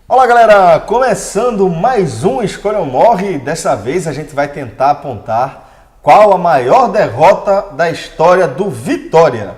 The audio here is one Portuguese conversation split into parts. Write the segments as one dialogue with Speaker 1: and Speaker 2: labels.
Speaker 1: Olá galera, começando mais um Escolha ou Morre. Dessa vez a gente vai tentar apontar qual a maior derrota da história do Vitória.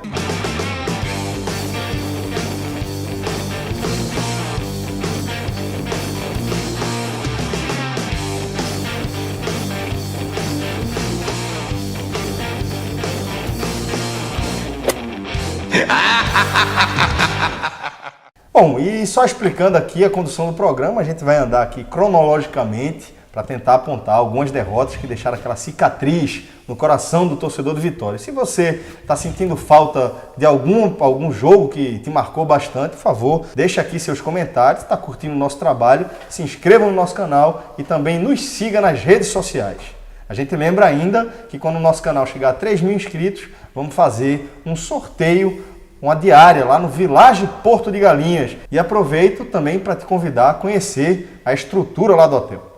Speaker 1: Bom, e só explicando aqui a condução do programa, a gente vai andar aqui cronologicamente para tentar apontar algumas derrotas que deixaram aquela cicatriz no coração do torcedor do Vitória. Se você está sentindo falta de algum jogo que te marcou bastante, por favor, deixe aqui seus comentários, está curtindo o nosso trabalho, se inscreva no nosso canal e também nos siga nas redes sociais. A gente lembra ainda que quando o nosso canal chegar a 3.000 inscritos, vamos fazer um sorteio, uma diária lá no Village Porto de Galinhas. E aproveito também para te convidar a conhecer a estrutura lá do hotel.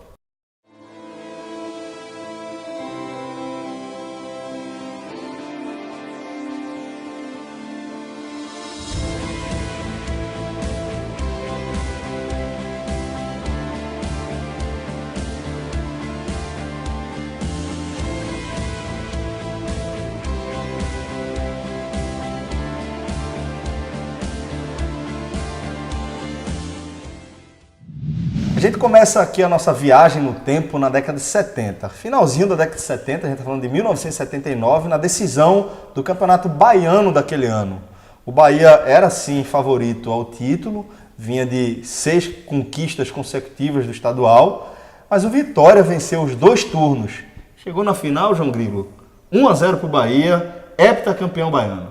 Speaker 1: A gente começa aqui a nossa viagem no tempo na década de 70. Finalzinho da década de 70, a gente está falando de 1979, na decisão do Campeonato Baiano daquele ano. O Bahia era sim favorito ao título, vinha de 6 conquistas consecutivas do estadual, mas o Vitória venceu os 2 turnos. Chegou na final, João Grilo, 1-0 para o Bahia, heptacampeão baiano.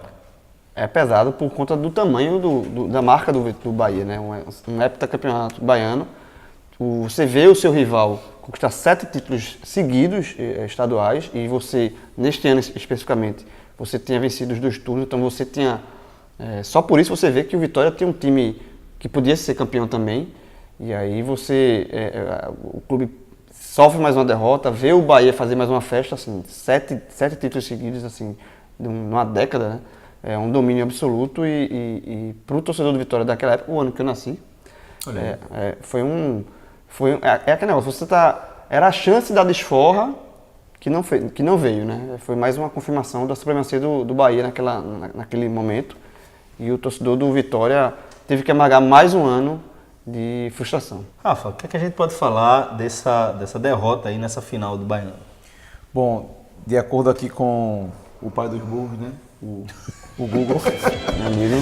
Speaker 2: É pesado por conta do tamanho da marca do Bahia, né? Um heptacampeonato baiano. Você vê o seu rival conquistar 7 títulos seguidos estaduais e você, neste ano especificamente, você tinha vencido os 2 turnos, então você tinha... só por isso você vê que o Vitória tem um time que podia ser campeão também, e aí o clube sofre mais uma derrota, vê o Bahia fazer mais uma festa, assim, 7 títulos seguidos, assim, numa década, né? É um domínio absoluto e para o torcedor do Vitória daquela época, o ano que eu nasci, é aquele negócio, era a chance da desforra que não veio, né? Foi mais uma confirmação da supremacia do Bahia naquele momento. E o torcedor do Vitória teve que amargar mais um ano de frustração.
Speaker 1: Rafa, o que a gente pode falar dessa derrota aí nessa final do Baiano?
Speaker 3: Bom, de acordo aqui com o pai dos burros, né? O Google, meu amigo.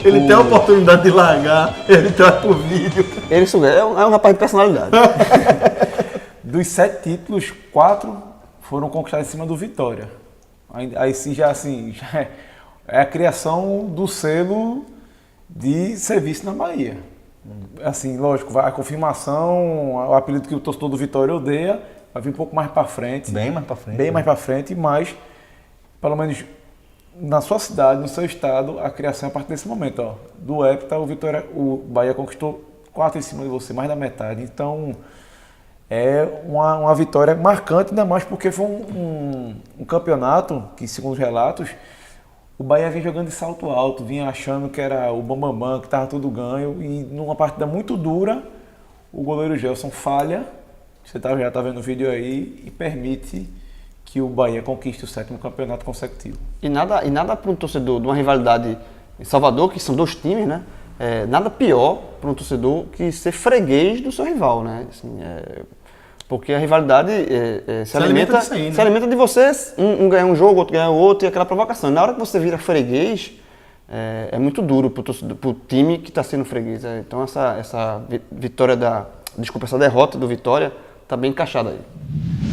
Speaker 1: Ele tem a oportunidade de largar, ele traz pro vídeo.
Speaker 2: Ele é um rapaz de personalidade.
Speaker 3: Dos 7 títulos, 4 foram conquistados em cima do Vitória. Aí sim, já é a criação do selo de serviço na Bahia. Assim, lógico, a confirmação, o apelido que o torcedor do Vitória odeia, vai vir um pouco mais para frente.
Speaker 1: Bem mais para frente.
Speaker 3: Bem mais para frente, mas pelo menos na sua cidade, no seu estado, a criação é a partir desse momento. Ó, do hepta, o Bahia conquistou 4 em cima de você, mais da metade. Então, é uma vitória marcante, ainda mais porque foi um campeonato que, segundo os relatos, o Bahia vinha jogando de salto alto, vinha achando que era o bambambam, que estava tudo ganho. E numa partida muito dura, o goleiro Gelson falha, você já está vendo o vídeo aí, e permite que o Bahia conquiste o 7º campeonato consecutivo.
Speaker 2: E nada para um torcedor de uma rivalidade em Salvador, que são 2 times, né? Nada pior para um torcedor que ser freguês do seu rival, né? Assim, porque a rivalidade se alimenta de vocês, um ganhar um jogo, outro ganhar o outro, e aquela provocação. Na hora que você vira freguês, é muito duro para o time que está sendo freguês. Então essa derrota do Vitória está bem encaixada aí.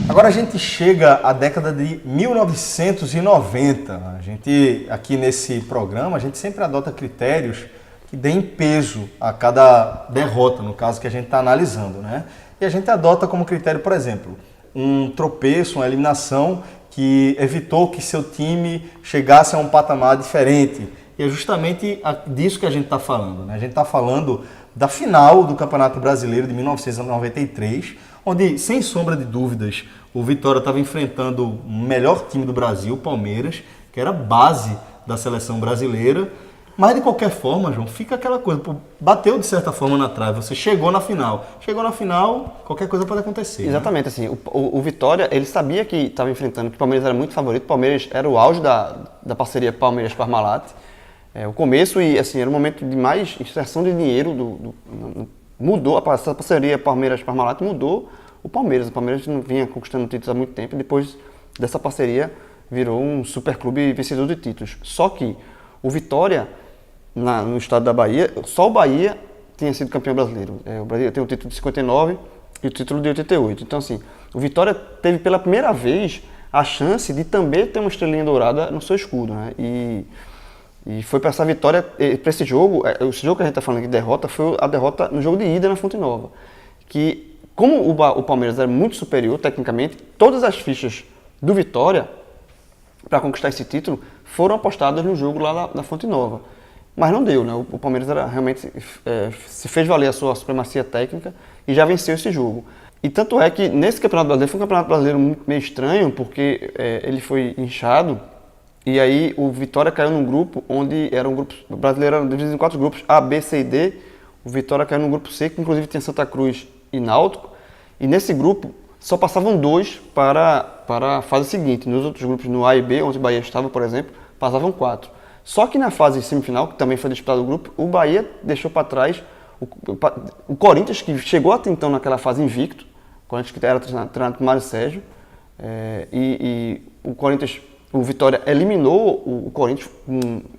Speaker 1: Agora a gente chega à década de 1990. A gente, aqui nesse programa, a gente sempre adota critérios que deem peso a cada derrota, no caso que a gente está analisando, né? E a gente adota como critério, por exemplo, um tropeço, uma eliminação que evitou que seu time chegasse a um patamar diferente. E é justamente disso que a gente está falando, né? A gente está falando da final do Campeonato Brasileiro de 1993, onde, sem sombra de dúvidas, o Vitória estava enfrentando o melhor time do Brasil, o Palmeiras, que era a base da seleção brasileira. Mas de qualquer forma, João, fica aquela coisa, pô, bateu de certa forma na trave, você chegou na final. Chegou na final, qualquer coisa pode acontecer.
Speaker 2: Exatamente,
Speaker 1: né?
Speaker 2: assim, o Vitória, ele sabia que estava enfrentando, que o Palmeiras era muito favorito, o Palmeiras era o auge da parceria Palmeiras-Parmalat. O começo e, assim, era um momento de mais inserção de dinheiro, mudou, essa parceria Palmeiras-Parmalat mudou o Palmeiras não vinha conquistando títulos há muito tempo, e depois dessa parceria virou um superclube vencedor de títulos. Só que o Vitória, no estado da Bahia, só o Bahia tinha sido campeão brasileiro. O Brasil tem o título de 59 e o título de 88. Então, assim, o Vitória teve pela primeira vez a chance de também ter uma estrelinha dourada no seu escudo, né? E foi para essa vitória, para esse jogo que a gente está falando de derrota, foi a derrota no jogo de ida na Fonte Nova. Que, como o Palmeiras era muito superior tecnicamente, todas as fichas do Vitória para conquistar esse título foram apostadas no jogo lá na Fonte Nova. Mas não deu, né? O Palmeiras realmente se fez valer a sua supremacia técnica e já venceu esse jogo. E tanto é que nesse Campeonato Brasileiro, foi um Campeonato Brasileiro meio estranho, porque ele foi inchado, e aí o Vitória caiu num grupo onde era um grupo brasileiro, era dividido em 4 grupos, A, B, C e D. O Vitória caiu num grupo C, que inclusive tinha Santa Cruz e Náutico, e nesse grupo só passavam 2 para a fase seguinte. Nos outros grupos, no A e B, onde o Bahia estava, por exemplo, passavam 4. Só que na fase semifinal, que também foi disputado o grupo, o Bahia deixou para trás o Corinthians, que chegou até então naquela fase invicto, o Corinthians que era treinado por Mário Sérgio, e o Corinthians, o Vitória eliminou o Corinthians,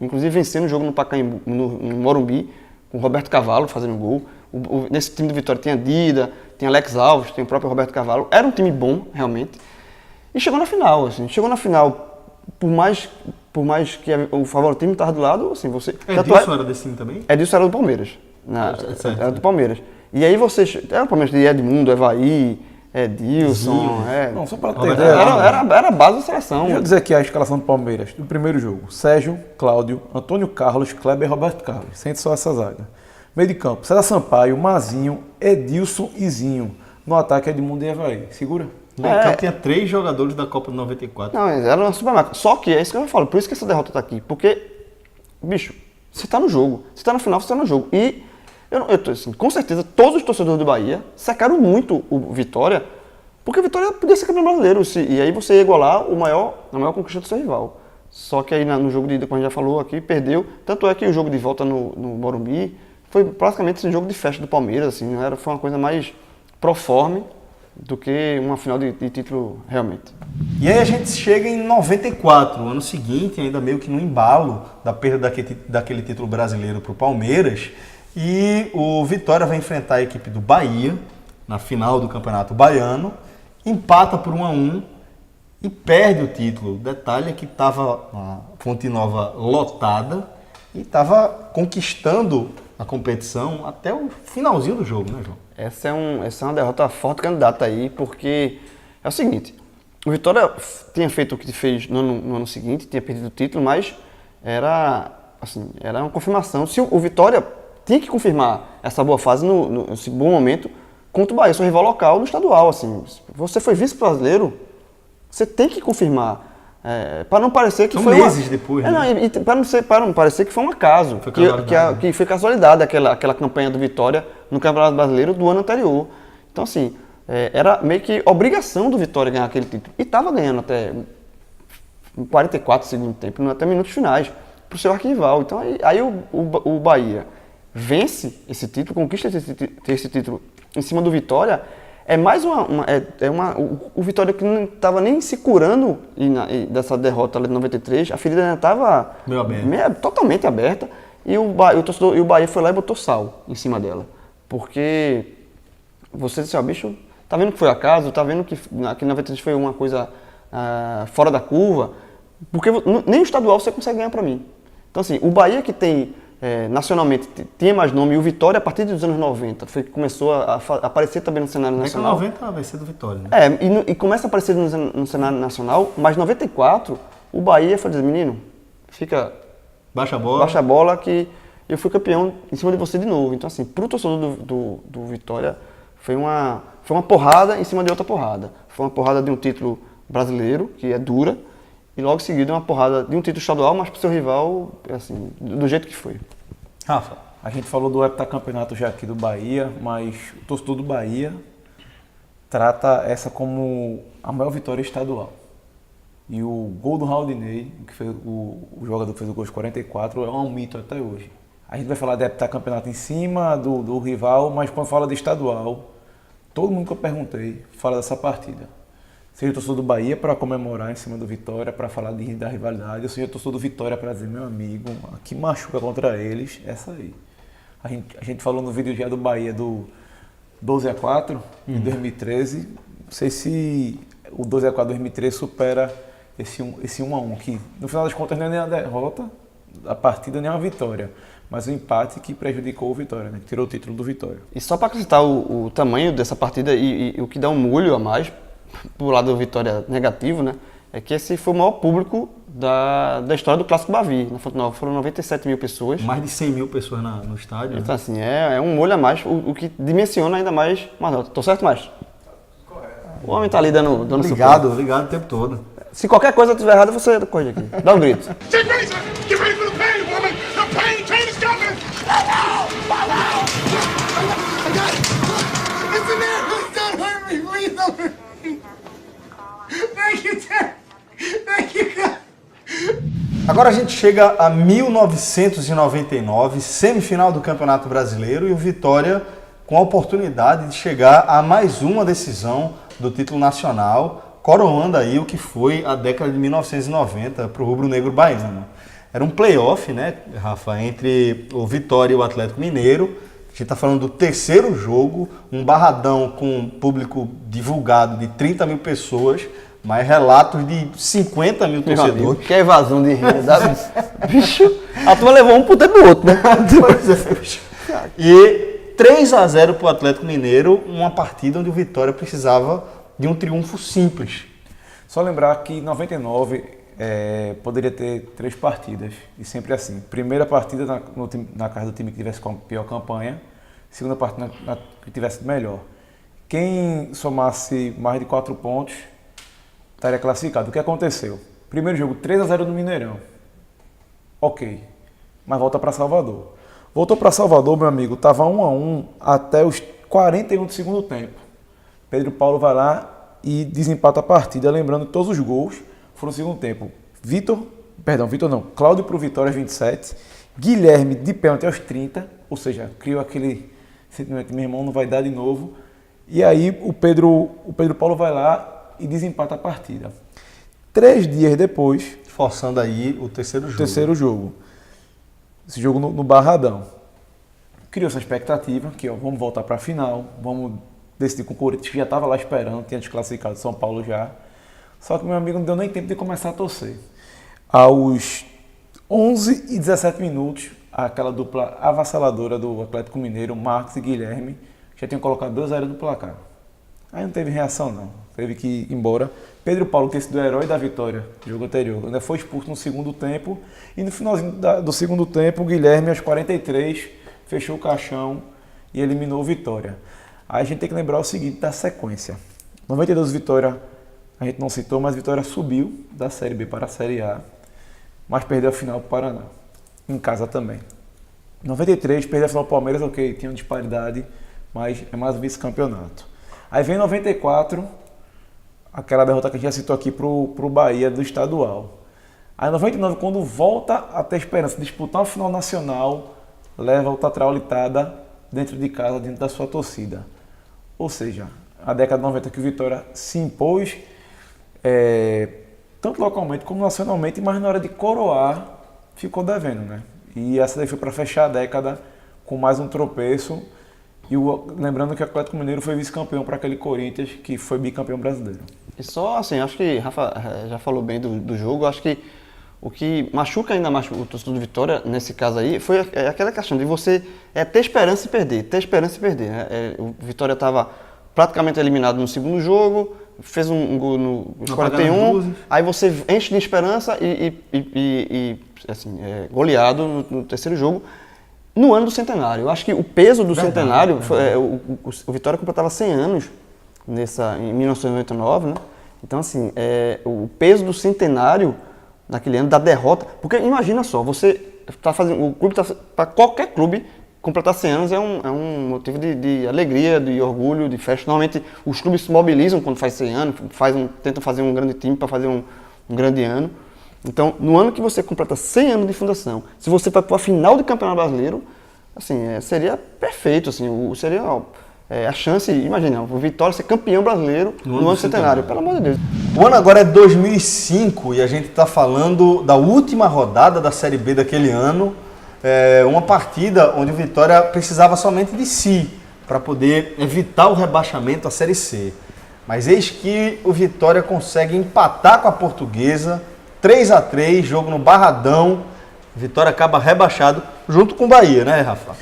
Speaker 2: inclusive vencendo o jogo no Pacaembu, no Morumbi, com o Roberto Cavalo fazendo gol. Nesse time do Vitória tinha Dida, tinha Alex Alves, tem o próprio Roberto Cavalo. Era um time bom, realmente. E chegou na final, assim. Chegou na final, por mais que o favoritismo estava do lado, assim, você...
Speaker 1: Edilson era desse time também?
Speaker 2: Edilson era do Palmeiras. Era do Palmeiras. E aí vocês... Era o Palmeiras de Edmundo, Evaí, Edilson...
Speaker 3: Não, só para ter
Speaker 1: Roberto
Speaker 3: ideia.
Speaker 2: Era a base da seleção.
Speaker 3: Deixa eu dizer aqui a escalação do Palmeiras. Do primeiro jogo: Sérgio, Cláudio, Antônio Carlos, Kleber e Roberto Carlos. Sente só essa zaga. Meio de campo: César Sampaio, Mazinho, Edilson e Zinho. No ataque, Edmundo e Evaí. Segura?
Speaker 1: Então tinha 3 jogadores da Copa de 94.
Speaker 2: Não, era uma super máquina. Só que é isso que eu falo, por isso que essa derrota tá aqui. Porque, bicho, você tá no jogo. Você tá na final, você tá no jogo. E, assim, com certeza, todos os torcedores do Bahia sacaram muito o Vitória, porque o Vitória podia ser campeão brasileiro. E aí você ia igualar a maior conquista do seu rival. Só que aí no jogo de ida, como a gente já falou aqui, perdeu. Tanto é que o jogo de volta no Morumbi foi praticamente um jogo de festa do Palmeiras, assim, foi uma coisa mais proforme do que uma final de título realmente.
Speaker 1: E aí a gente chega em 94, o ano seguinte, ainda meio que no embalo da perda daquele título brasileiro para o Palmeiras, e o Vitória vai enfrentar a equipe do Bahia na final do Campeonato Baiano, empata por 1-1 e perde o título. O detalhe é que estava a Fonte Nova lotada e estava conquistando a competição até o finalzinho do jogo, né, João?
Speaker 2: Essa é uma derrota forte candidata aí, porque é o seguinte: o Vitória tinha feito o que fez no ano seguinte, tinha perdido o título, mas era uma confirmação. Se o Vitória tinha que confirmar essa boa fase nesse bom momento contra o Bahia, seu rival local no estadual. Assim, você foi vice-brasileiro, você tem que confirmar. Para não parecer que
Speaker 1: são
Speaker 2: foi
Speaker 1: meses depois, né?
Speaker 2: Para não parecer que foi um acaso, que foi casualidade aquela campanha do Vitória no Campeonato Brasileiro do ano anterior. Então, assim, era meio que obrigação do Vitória ganhar aquele título. E estava ganhando até 44 segundo tempo, até minutos finais, para o seu arquival. Então, aí o Bahia vence esse título, conquista esse título em cima do Vitória. É mais o Vitória que não estava nem se curando dessa derrota ali de 93, a ferida ainda estava totalmente aberta, e o Bahia foi lá e botou sal em cima dela. Porque você disse, bicho, tá vendo que foi acaso, tá vendo que aqui em 93 foi uma coisa fora da curva, porque nem o estadual você consegue ganhar para mim. Então, assim, o Bahia que tem nacionalmente tinha mais nome, e o Vitória a partir dos anos 90 foi que começou a aparecer também no cenário nacional.
Speaker 1: 90 vai ser do Vitória, né?
Speaker 2: E começa a aparecer no cenário nacional, mas em 94 o Bahia foi dizer, menino,
Speaker 1: baixa a
Speaker 2: bola que eu fui campeão em cima de você de novo. Então, assim, pro torcedor do Vitória foi uma porrada em cima de outra porrada. Foi uma porrada de um título brasileiro, que é dura, e logo em seguida uma porrada de um título estadual, mas pro seu rival, assim, do jeito que foi.
Speaker 1: Rafa.
Speaker 3: A gente falou do heptacampeonato já aqui do Bahia, mas o torcedor do Bahia trata essa como a maior vitória estadual. E o gol do Raudinei, que foi o jogador que fez o gol de 44, é um mito até hoje. A gente vai falar de heptacampeonato em cima do rival, mas quando fala de estadual, todo mundo que eu perguntei fala dessa partida. Seja torcedor do Bahia para comemorar em cima do Vitória, para falar da rivalidade, ou seja torcedor do Vitória para dizer, meu amigo, a que machuca contra eles, essa aí. A gente falou no vídeo já do Bahia do 12-4 em 2013. Não sei se o 12-4 de 2013 supera esse 1-1, que no final das contas não é nem a derrota da partida, nem a vitória, mas o empate que prejudicou o Vitória, né? Que tirou o título do Vitória.
Speaker 2: E só para acrescentar o tamanho dessa partida e o que dá um molho a mais, pro lado do Vitória negativo, né? É que esse foi o maior público da história do Clássico Bavi. Na Fonte Nova foram 97 mil pessoas.
Speaker 1: Mais de 100 mil pessoas no estádio.
Speaker 2: Então, assim, é um molho a mais, o que dimensiona ainda mais. Mas não, tô certo, mais? O homem tá ali dando
Speaker 1: Ligado
Speaker 2: suporte.
Speaker 1: o tempo todo.
Speaker 2: Se qualquer coisa estiver errada, você corre aqui. Dá um grito.
Speaker 4: Get ready for the pain, woman! The pain is coming! I got it! It's in there! Please don't hurt me! Please don't hurt me! Thank you, Dad! Thank you, God!
Speaker 1: Agora a gente chega a 1999, semifinal do Campeonato Brasileiro, e o Vitória com a oportunidade de chegar a mais uma decisão do título nacional, coroando aí o que foi a década de 1990 para o rubro-negro baiano. Era um playoff, né, Rafa, entre o Vitória e o Atlético Mineiro. A gente está falando do terceiro jogo, um barradão com público divulgado de 30 mil pessoas, mas relatos de 50 mil torcedores.
Speaker 2: Que evasão de renda. Bicho, a turma levou um pro tempo do outro, né?
Speaker 1: Pois é, bicho. E 3-0 para o Atlético Mineiro, uma partida onde o Vitória precisava de um triunfo simples.
Speaker 3: Só lembrar que em 99 poderia ter 3 partidas, e sempre assim. Primeira partida na casa do time que tivesse com a pior campanha, segunda partida na que tivesse melhor. Quem somasse mais de 4 pontos estaria classificado. O que aconteceu? Primeiro jogo, 3-0 no Mineirão. Ok, mas volta para Salvador. Voltou para Salvador, meu amigo, estava 1-1 até os 41 do segundo tempo. Pedro Paulo vai lá e desempata a partida, lembrando que todos os gols foram no segundo tempo. Cláudio pro Vitória aos 27, Guilherme de pênalti aos 30, ou seja, criou aquele sentimento, meu irmão não vai dar de novo. E aí o Pedro Paulo vai lá e desempata a partida. 3 dias depois...
Speaker 1: Forçando aí o terceiro
Speaker 3: jogo. Esse jogo no Barradão. Criou essa expectativa, que vamos voltar para a final, vamos decidir com o Corinthians, que já estava lá esperando, tinha desclassificado São Paulo já. Só que meu amigo não deu nem tempo de começar a torcer. Aos 11 e 17 minutos, aquela dupla avassaladora do Atlético Mineiro, Marcos e Guilherme, já tinham colocado 2-0 no placar. Aí não teve reação não, teve que ir embora. Pedro Paulo, que é esse do herói da vitória, jogo anterior, ainda foi expulso no segundo tempo. E no finalzinho do segundo tempo, o Guilherme, aos 43, fechou o caixão e eliminou o Vitória. Aí a gente tem que lembrar o seguinte da sequência. 92 Vitória, a gente não citou, mas Vitória subiu da Série B para a Série A, mas perdeu a final para o Paraná, em casa também. 93, perdeu a final para o Palmeiras, ok, tinha uma disparidade, mas é mais um vice-campeonato. Aí vem 94, aquela derrota que a gente já citou aqui pro Bahia do estadual. Aí 99, quando volta a ter esperança de disputar o final nacional, leva o Tatraulitada dentro de casa, dentro da sua torcida. Ou seja, a década de 90 que o Vitória se impôs, tanto localmente como nacionalmente, mas na hora de coroar, ficou devendo, né? E essa daí foi para fechar a década com mais um tropeço. E lembrando que o Atlético Mineiro foi vice-campeão para aquele Corinthians, que foi bicampeão brasileiro.
Speaker 2: E só assim, acho que Rafa já falou bem do jogo, acho que o que machuca ainda mais o torcedor do Vitória, nesse caso aí, foi aquela questão de você ter esperança e perder, né? O Vitória estava praticamente eliminado no segundo jogo, fez um gol nos 41, aí você enche de esperança e assim, goleado no terceiro jogo. No ano do centenário, eu acho que o peso do centenário, o Vitória completava 100 anos em 1999, né? Então, assim, o peso do centenário naquele ano da derrota. Porque imagina só, você está fazendo. O clube para qualquer clube, completar 100 anos é um motivo de alegria, de orgulho, de festa. Normalmente os clubes se mobilizam quando faz 100 anos, tentam fazer um grande time para fazer um grande ano. Então, no ano que você completa 100 anos de fundação, se você vai para a final do Campeonato Brasileiro, assim, seria perfeito, assim, seria a chance, imagina, o Vitória ser campeão brasileiro no ano centenário, pelo amor de Deus.
Speaker 1: O ano agora é 2005 e a gente está falando da última rodada da Série B daquele ano, uma partida onde o Vitória precisava somente de si para poder evitar o rebaixamento à Série C. Mas eis que o Vitória consegue empatar com a Portuguesa, 3-3, jogo no Barradão. O Vitória acaba rebaixado junto com o Bahia, né, Rafa?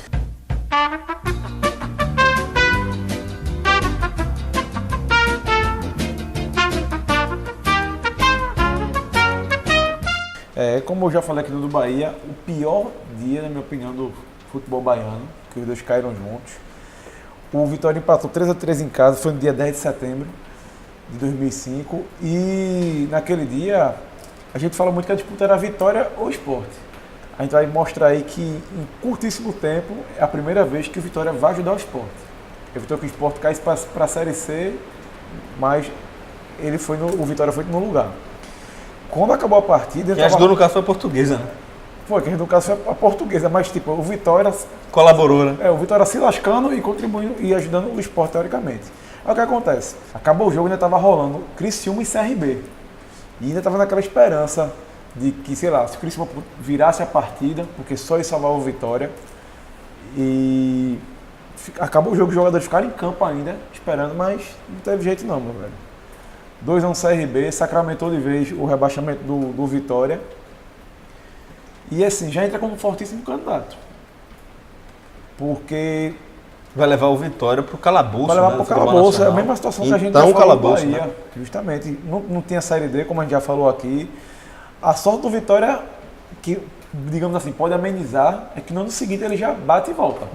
Speaker 3: Como eu já falei aqui do Bahia, o pior dia, na minha opinião, do futebol baiano, que os dois caíram juntos. O Vitória empatou 3-3 em casa, foi no dia 10 de setembro de 2005. E naquele dia, a gente fala muito que a disputa era a Vitória ou o Sport. A gente vai mostrar aí que em curtíssimo tempo é a primeira vez que o Vitória vai ajudar o Sport. Evitou que o Sport caísse para a Série C, mas o Vitória foi no lugar. Quando acabou a partida...
Speaker 1: Quem ajudou no caso foi a Portuguesa, né?
Speaker 3: Foi, quem no caso foi a Portuguesa, mas tipo, o Vitória...
Speaker 1: Colaborou, né?
Speaker 3: O Vitória se lascando e contribuindo e ajudando o Sport teoricamente. Aí o que acontece? Acabou o jogo e ainda estava rolando Criciúma e CRB. E ainda estava naquela esperança de que, sei lá, se o Criciúma virasse a partida, porque só isso salvava o Vitória. E acabou o jogo, os jogadores ficaram em campo ainda, esperando, mas não teve jeito não, meu velho. 2-1 CRB, sacramentou de vez o rebaixamento do Vitória. E assim, já entra como um fortíssimo candidato. Porque...
Speaker 1: vai levar o Vitória pro calabouço.
Speaker 3: Vai levar
Speaker 1: né,
Speaker 3: pro calabouço, é a mesma situação que a gente já falou
Speaker 1: calabouço,
Speaker 3: do Bahia.
Speaker 1: né?
Speaker 3: Justamente, não tinha Série D, como a gente já falou aqui. A sorte do Vitória, que, digamos assim, pode amenizar, é que no ano seguinte ele já bate e volta.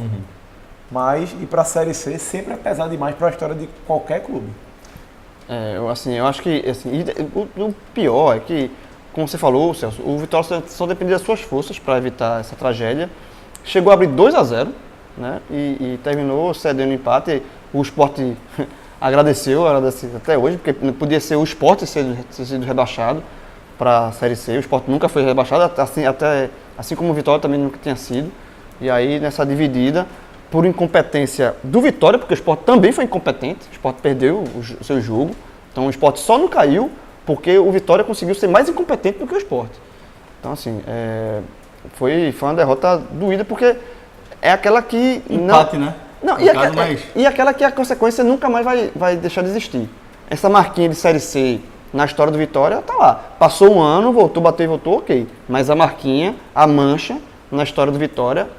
Speaker 3: Mas ir pra Série C sempre é pesado demais para a história de qualquer clube.
Speaker 2: Eu acho que assim, o pior é que, como você falou, Celso, o Vitória só dependia das suas forças para evitar essa tragédia. Chegou a abrir 2-0, né? E terminou cedendo empate. O Sport agradeceu até hoje, porque não podia ser o Sport ter sido rebaixado para a Série C. O Sport nunca foi rebaixado, assim como o Vitória também nunca tinha sido. E aí, nessa dividida, por incompetência do Vitória, porque o Sport também foi incompetente, o Sport perdeu o seu jogo, então o Sport só não caiu porque o Vitória conseguiu ser mais incompetente do que o Sport. Então, assim, foi uma derrota doída, porque é aquela que...
Speaker 1: Empate, né?
Speaker 2: Não, e aquela que a consequência nunca mais vai deixar de existir. Essa marquinha de Série C na história do Vitória tá lá. Passou um ano, voltou, bateu e voltou, ok. Mas a marquinha, a mancha na história do Vitória,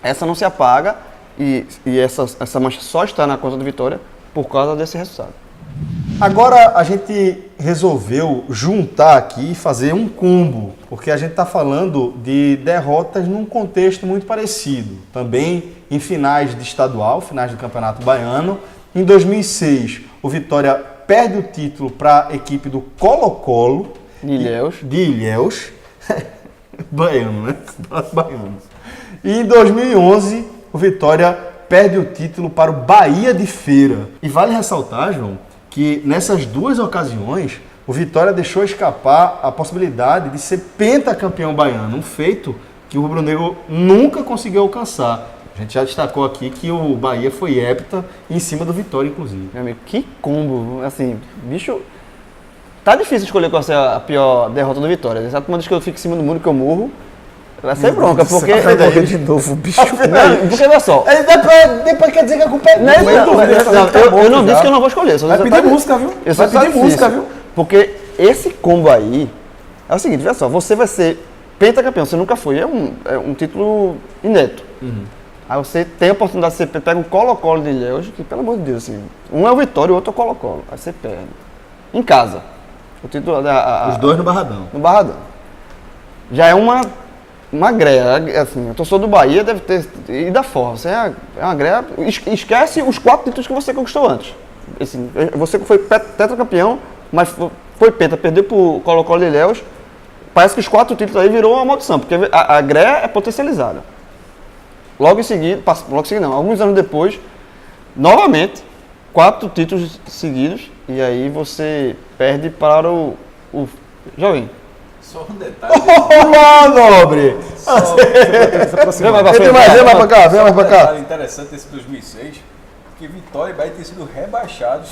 Speaker 2: essa não se apaga. E essa mancha só está na conta do Vitória por causa desse resultado.
Speaker 1: Agora a gente resolveu juntar aqui e fazer um combo, porque a gente está falando de derrotas num contexto muito parecido. Também em finais de estadual, finais do Campeonato Baiano. Em 2006, o Vitória perde o título para a equipe do Colo-Colo.
Speaker 2: De
Speaker 1: Ilhéus. Baiano, né? Baiano. E em 2011... o Vitória perde o título para o Bahia de Feira. E vale ressaltar, João, que nessas duas ocasiões, o Vitória deixou escapar a possibilidade de ser pentacampeão baiano, um feito que o rubro-negro nunca conseguiu alcançar. A gente já destacou aqui que o Bahia foi hepta em cima do Vitória, inclusive.
Speaker 2: Meu amigo, que combo, assim, bicho... Tá difícil escolher qual é a pior derrota do Vitória. Exato, uma vez que eu fico em cima do muro que eu morro, vai ser bronca, porque...
Speaker 3: Vai morrer de novo, bicho.
Speaker 2: Não, porque olha só...
Speaker 1: Depois quer dizer que a culpa é
Speaker 2: eu não disse que eu não vou escolher.
Speaker 3: Vai pedir música, viu? Vai pedir música, viu?
Speaker 2: Porque esse combo aí... É o seguinte, veja só, você vai ser pentacampeão, você nunca foi, é um título inédito. Aí você tem a oportunidade de você pega o Colo-Colo de Ilhéus, que pelo amor de Deus, assim, um é o Vitória e o outro é o Colo-Colo. Aí você perde. Em casa. O título...
Speaker 1: Os dois no Barradão.
Speaker 2: No Barradão. Já é uma greia, assim, o torcedor do Bahia deve ter ido da forma, você é uma greia, esquece os 4 títulos que você conquistou antes. Assim, você foi tetracampeão, mas foi penta, perdeu pro Colo-Colo de Ilhéus, parece que os 4 títulos aí virou uma maldição, porque a Gré é potencializada. Logo em seguida, alguns anos depois, novamente, 4 títulos seguidos, e aí você perde para o jovem.
Speaker 5: Só um detalhe.
Speaker 1: Nobre!
Speaker 2: Vem mais
Speaker 1: Vem pra cá, vem mais pra cá.
Speaker 5: detalhe interessante desse 2006, que Vitória e Bahia tinham sido rebaixados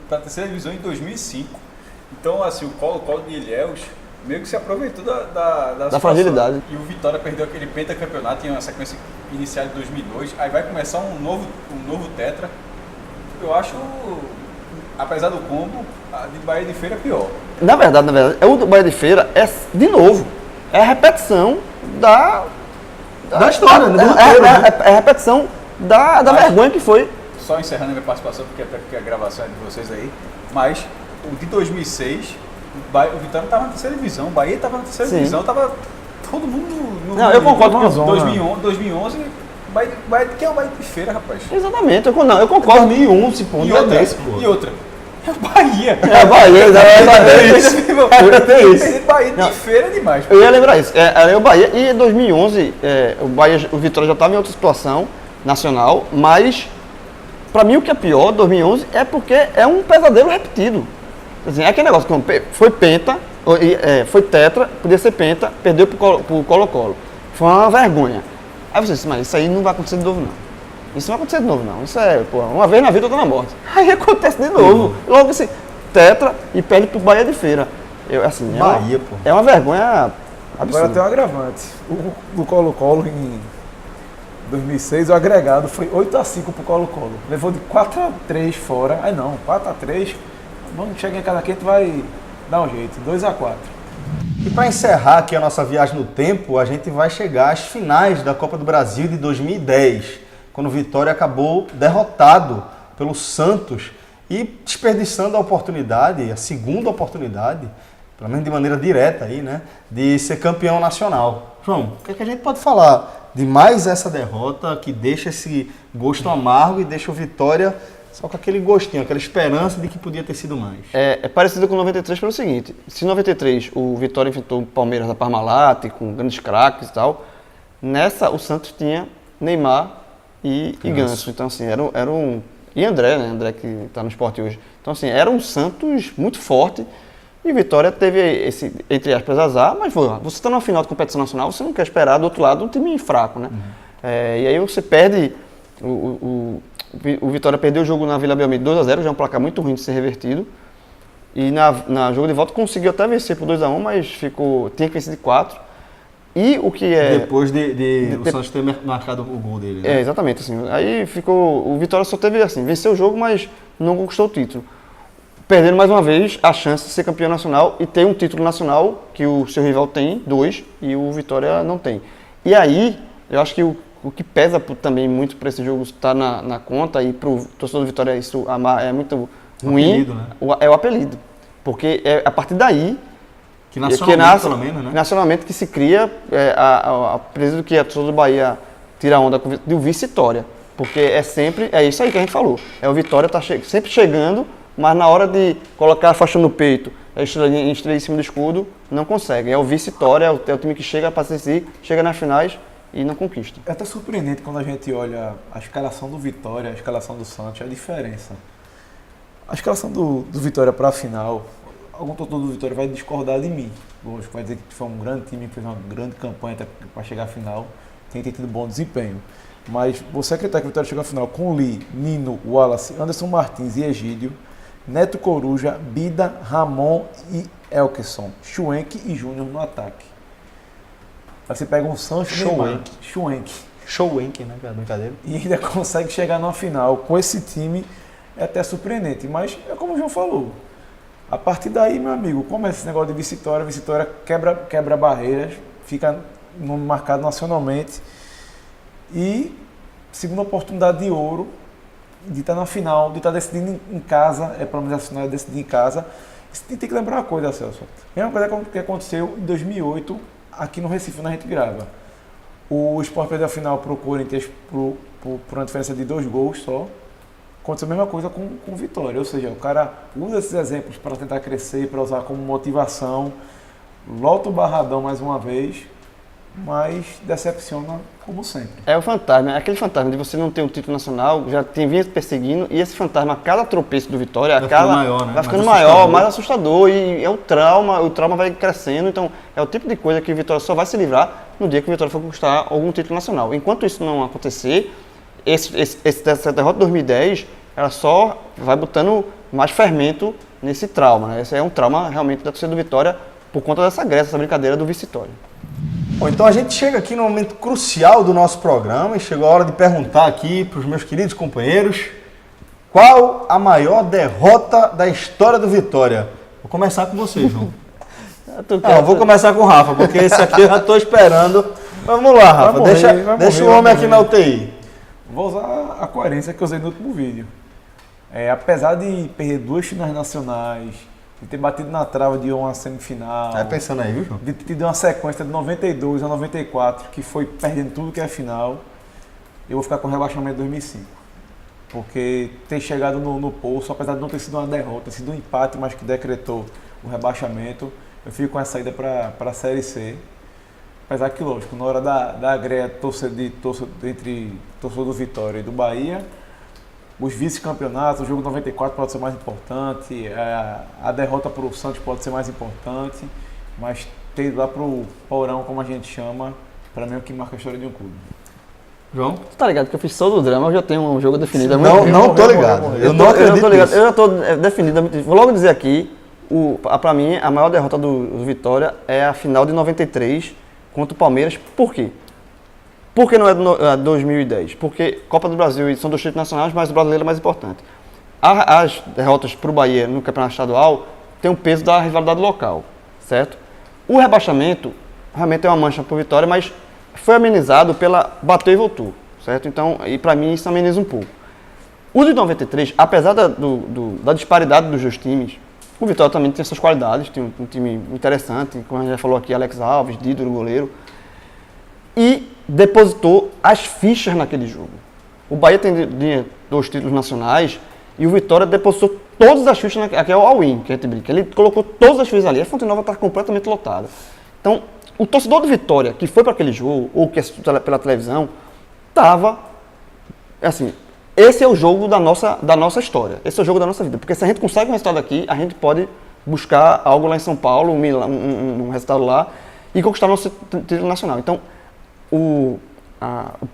Speaker 5: para a terceira divisão em 2005. Então, assim, o Colo-Colo de Ilhéus meio que se aproveitou da situação.
Speaker 2: fragilidade.
Speaker 5: E o Vitória perdeu aquele pentacampeonato, tinha uma sequência inicial de 2002, aí vai começar um novo tetra. Eu acho, apesar do combo, a de Bahia de Feira é pior.
Speaker 2: Na verdade, o do Bahia de Feira é, de novo, é a repetição da história, né? É a repetição da vergonha que foi.
Speaker 5: Só encerrando a minha participação, porque até porque a gravação é de vocês aí, mas o de 2006, o Vitória estava na terceira divisão, o Bahia estava na terceira divisão, estava todo mundo no...
Speaker 2: Não, eu concordo com
Speaker 5: 2011, Bahia, que é o Bahia de Feira, rapaz.
Speaker 2: Exatamente, eu concordo.
Speaker 1: 2001 se pondo
Speaker 5: E outra, é o Bahia.
Speaker 2: É a Bahia,
Speaker 5: Perder Bahia de Feira é demais.
Speaker 2: Eu ia lembrar isso. Era o Bahia, e em 2011, o Vitória já estava em outra situação nacional, mas, para mim, o que é pior, 2011, é porque é um pesadelo repetido. Assim, é aquele negócio que foi penta, foi tetra, podia ser penta, perdeu pro Colo-Colo. Foi uma vergonha. Aí você disse, mas isso aí não vai acontecer de novo, não. Isso não vai acontecer de novo, não. Isso é, pô, uma vez na vida, outra na morte. Aí acontece de novo. Logo assim, tetra e perde pro Bahia de Feira.
Speaker 1: Bahia, pô.
Speaker 2: É uma vergonha absurda.
Speaker 3: Agora tem um agravante. O Colo-Colo em 2006, o agregado foi 8-5 pro Colo-Colo. Levou de 4-3 fora. Aí não, 4-3. Vamos chegar em casa aqui, a gente vai dar um jeito. 2-4.
Speaker 1: E para encerrar aqui a nossa viagem no tempo, a gente vai chegar às finais da Copa do Brasil de 2010, quando o Vitória acabou derrotado pelo Santos e desperdiçando a oportunidade, a segunda oportunidade, pelo menos de maneira direta aí, né, de ser campeão nacional. João, o que é que a gente pode falar de mais essa derrota que deixa esse gosto amargo e deixa o Vitória só com aquele gostinho, aquela esperança de que podia ter sido mais?
Speaker 2: É parecido com 93 pelo seguinte, se em 93 o Vitória enfrentou o Palmeiras da Parmalat, com grandes craques e tal, nessa o Santos tinha Neymar e Ganso. Então, assim, era um... E André, né? André que está no esporte hoje. Então, assim, era um Santos muito forte e Vitória teve esse, entre aspas, azar, mas você está numa final de competição nacional, você não quer esperar do outro lado um time fraco, né? E aí você perde... O Vitória perdeu o jogo na Vila Belmiro 2-0, já é um placar muito ruim de ser revertido. E na jogo de volta conseguiu até vencer por 2-1, mas tinha que vencer de 4. E o que é...
Speaker 1: Depois de o Santos ter marcado o gol dele, né?
Speaker 2: Exatamente. Assim, aí o Vitória só teve assim, venceu o jogo, mas não conquistou o título. Perdendo mais uma vez a chance de ser campeão nacional e ter um título nacional que o seu rival tem, 2, e o Vitória não tem. E aí, eu acho que o que pesa também muito para esse jogo estar na conta, e para o torcedor do Vitória isso é muito ruim,
Speaker 1: apelido, né?
Speaker 2: É o apelido. Porque é a partir daí
Speaker 1: que nacionalmente, pelo menos, né?
Speaker 2: Nacionalmente que se cria a preso do que a torcida do Bahia tira a onda do vice-Vitória. Porque é isso aí que a gente falou. O Vitória está sempre chegando, mas na hora de colocar a faixa no peito, a estrela em cima do escudo, não consegue. É o vice-Vitória, é o time que chega para assistir, chega nas finais e não conquista.
Speaker 3: É até surpreendente quando a gente olha a escalação do Vitória, a escalação do Santos, a diferença. A escalação do Vitória para a final, algum torcedor do Vitória vai discordar de mim. Lógico, vai dizer que foi um grande time, que fez uma grande campanha para chegar à final, tem tido bom desempenho. Mas você acreditar que o Vitória chegou à final com Lee, Nino, Wallace, Anderson Martins e Egídio, Neto Coruja, Bida, Ramon e Elkeson, Schwenk e Júnior no ataque. Aí você pega um Santos
Speaker 1: Schwenk, né? Brincadeira.
Speaker 3: E ainda consegue chegar na final com esse time, é até surpreendente. Mas é como o João falou. A partir daí, meu amigo, começa esse negócio de vice-vitória quebra barreiras, fica marcado nacionalmente. E segunda oportunidade de ouro, de estar na final, de estar decidindo em casa, pelo menos a final é decidir em casa. Você tem que lembrar uma coisa, Celso. Mesma coisa que aconteceu em 2008, aqui no Recife, onde a gente grava. O Sport perdeu a final para o Corinthians por uma diferença de 2 gols só. Aconteceu a mesma coisa com o Vitória, ou seja, o cara usa esses exemplos para tentar crescer, para usar como motivação. Lota o Barradão mais uma vez, mas decepciona como sempre.
Speaker 2: É o fantasma, é aquele fantasma de você não ter um título nacional, já tem vindo perseguindo, e esse fantasma, a cada tropeço do Vitória,
Speaker 1: Vai ficando maior, né?
Speaker 2: vai ficando
Speaker 1: Mais
Speaker 2: maior,
Speaker 1: assustador.
Speaker 2: mais assustador, e é o trauma vai crescendo, então é o tipo de coisa que o Vitória só vai se livrar no dia que o Vitória for conquistar algum título nacional. Enquanto isso não acontecer, essa derrota de 2010, ela só vai botando mais fermento nesse trauma, né? Esse é um trauma realmente da torcida do Vitória por conta dessa greça, essa brincadeira do vice-Vitória.
Speaker 1: Bom, então a gente chega aqui no momento crucial do nosso programa e chegou a hora de perguntar aqui para os meus queridos companheiros qual a maior derrota da história do Vitória. Vou começar com você, João. Eu vou começar com o Rafa, porque esse aqui eu já estou esperando. Vamos lá, Rafa, deixa o homem aqui na UTI.
Speaker 3: Vou usar a coerência que eu usei no último vídeo. Apesar de perder 2 finais nacionais, de ter batido na trava de uma semifinal,
Speaker 1: Vai pensando aí, viu, João?
Speaker 3: de ter tido uma sequência de 92 a 94, que foi perdendo tudo que é final, eu vou ficar com o rebaixamento de 2005. Porque ter chegado no poço, apesar de não ter sido uma derrota, ter sido um empate, mas que decretou o rebaixamento, eu fico com a saída para a Série C. Apesar que, lógico, na hora da greia entre torcedor do Vitória e do Bahia, os vice-campeonatos, o jogo 94 pode ser mais importante, a derrota para o Santos pode ser mais importante, mas ter ido lá para o Paurão, como a gente chama, para mim é o que marca a história de um clube.
Speaker 1: João?
Speaker 2: Tu tá ligado que eu fiz só do drama, eu já tenho um jogo definido.
Speaker 1: Não tô ligado. Eu não acredito nisso.
Speaker 2: Eu já tô definido. Vou logo dizer aqui, pra mim, a maior derrota do Vitória é a final de 93 contra o Palmeiras. Por quê? Por que não é de 2010? Porque Copa do Brasil são 2 títulos nacionais, mas o brasileiro é mais importante. As derrotas para o Bahia no campeonato estadual tem o peso da rivalidade local, certo? O rebaixamento realmente é uma mancha para o Vitória, mas foi amenizado pela bateu e voltou, certo? Então, e para mim isso ameniza um pouco. O de 93, apesar da disparidade dos dois times, o Vitória também tem suas qualidades, tem um time interessante, como a gente já falou aqui, Alex Alves, Dido, o goleiro, e depositou as fichas naquele jogo. O Bahia tem 2 títulos nacionais e o Vitória depositou todas as fichas, aqui é o all-in, que a gente brinca, ele colocou todas as fichas ali, a Fonte Nova está completamente lotada. Então, o torcedor do Vitória, que foi para aquele jogo, ou que assistiu pela televisão, estava, assim, esse é o jogo da nossa história, esse é o jogo da nossa vida, porque se a gente consegue um resultado aqui, a gente pode buscar algo lá em São Paulo, um resultado lá, e conquistar o nosso título nacional. Então, o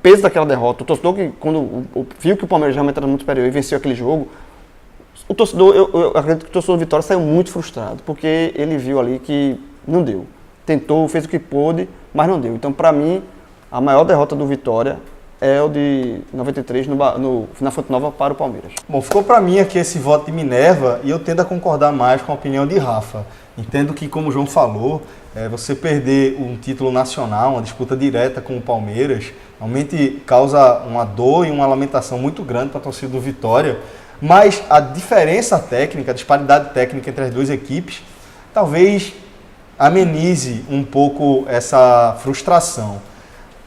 Speaker 2: peso daquela derrota, o torcedor que, quando viu que o Palmeiras realmente era muito superior e venceu aquele jogo, o torcedor, eu acredito que o torcedor do Vitória saiu muito frustrado, porque ele viu ali que não deu. Tentou, fez o que pôde, mas não deu. Então, para mim, a maior derrota do Vitória é o de 93 na Fonte Nova para o Palmeiras.
Speaker 1: Bom, ficou para mim aqui esse voto de Minerva e eu tendo a concordar mais com a opinião de Rafa. Entendo que, como o João falou, você perder um título nacional, uma disputa direta com o Palmeiras, realmente causa uma dor e uma lamentação muito grande para a torcida do Vitória, mas a diferença técnica, a disparidade técnica entre as 2 equipes, talvez amenize um pouco essa frustração.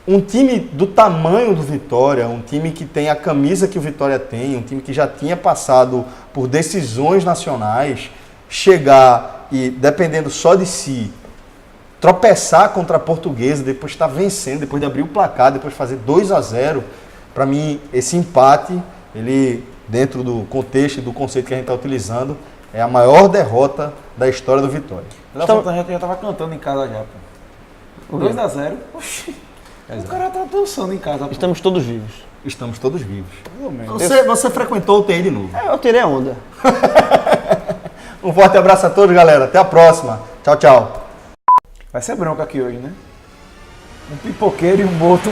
Speaker 1: Um time do tamanho do Vitória, um time que tem a camisa que o Vitória tem, um time que já tinha passado por decisões nacionais, chegar e, dependendo só de si, tropeçar contra a Portuguesa, depois estar vencendo, depois de abrir o placar, depois de fazer 2-0, para mim, esse empate, ele, dentro do contexto e do conceito que a gente está utilizando, é a maior derrota da história do Vitória.
Speaker 3: Léo Santana já estava cantando em casa já, pô. 2-0. Oxi. O cara tá dançando em casa, pô.
Speaker 2: Estamos todos vivos.
Speaker 1: Estamos todos vivos.
Speaker 3: Mais ou menos.
Speaker 1: Você frequentou o TI de novo.
Speaker 2: Eu tirei a onda.
Speaker 1: Um forte abraço a todos, galera. Até a próxima. Tchau, tchau.
Speaker 3: Vai ser bronca aqui hoje, né? Um pipoqueiro e um morto.